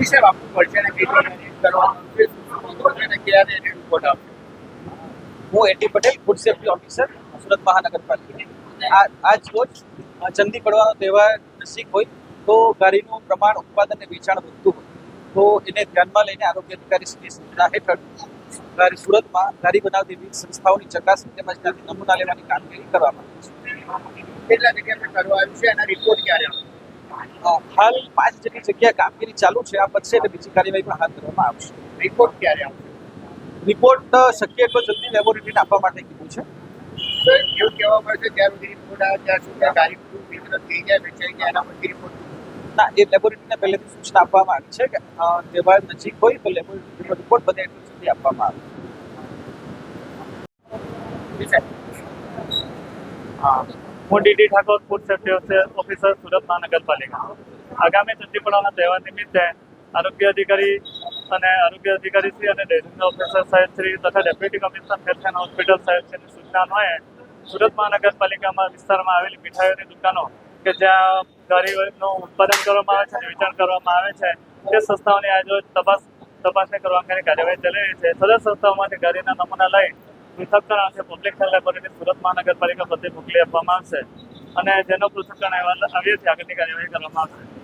વિશે આપવું પડશે અને કેટલી મેનેજ કરવાનું છે, શું શું અને ક્યારે એને રિપોર્ટ આપશે? હું AT Patel, food safety officer, Surat મહાનગરપાલિકા. આજ રોજ ચંદી પડવાનો તહેવાર નજીક હોય તો ગાડીનું પ્રમાણ ઉત્પાદન અને વેચાણ વધતું હોય તો એને ધ્યાનમાં લઈને આરોગ્ય અધિકારી શ્રી સૂચના હેઠળ સુરતમાં ગાડી બનાવતી વિવિધ સંસ્થાઓની ચકાસણી તેમજ ત્યાંથી નમૂના લેવાની કામગીરી કરવામાં આવે છે. કેટલા જગ્યા પર કરવા આવ્યું છે અને રિપોર્ટ ક્યારે આવશે? હાલ 5 જેટલી જગ્યાએ કામગીરી ચાલુ છે. આ પતશે એટલે બીજી કાર્યવાહી પણ હાથ ધરવામાં આવશે. રિપોર્ટ ક્યારે આવશે? રિપોર્ટ શક્ય એટલો જલ્દી લેબોરેટરીને આપવા માટે કીધું છે. સર, એવું કહેવા મળશે જ્યાં સુધી રિપોર્ટ આવે ત્યાં સુધી ગાડી પૂરું વિતરણ થઈ જાય, વેચાઈ જાય, એના પછી રિપોર્ટ ના, એ લેબોરેટરીને પહેલેથી સૂચના આપવામાં આવી છે કે તહેવાર નજીક હોય તો લેબોરેટરીનો રિપોર્ટ બને એટલું જલ્દી આપવામાં આવે. હું DD Thakor, food safety officer, Surat મહાનગરપાલિકા. આગામી ચંદીપડાના તહેવાર નિમિત્તે આરોગ્ય અધિકારી શ્રી અને ડેઝિગ્નેટેડ ઓફિસર સાહેબ શ્રી તથા deputy commissioner health and hospital સાહેબ શ્રીની સૂચના અન્વયે સુરત મહાનગરપાલિકામાં વિસ્તારમાં આવેલી મીઠાઈઓની દુકાનો કે જ્યાં ગાડીનું ઉત્પાદન કરવામાં આવે છે અને વેચાણ કરવામાં આવે છે તે સંસ્થાઓની આજરોજ તપાસણી કરવા અંગેની કાર્યવાહી ચાલી રહી છે. સદર સંસ્થાઓમાંથી ગાડીના નમૂના લઈ પૃથ્થકરણ છે પબ્લિક હેલ્થ લેબોરેટરી સુરત મહાનગરપાલિકા પ્રત્યે મોકલી આપવામાં આવશે અને જેનો પૃથ્થકરણ અહેવાલ આવ્યો છે આગળની કાર્યવાહી કરવામાં આવશે.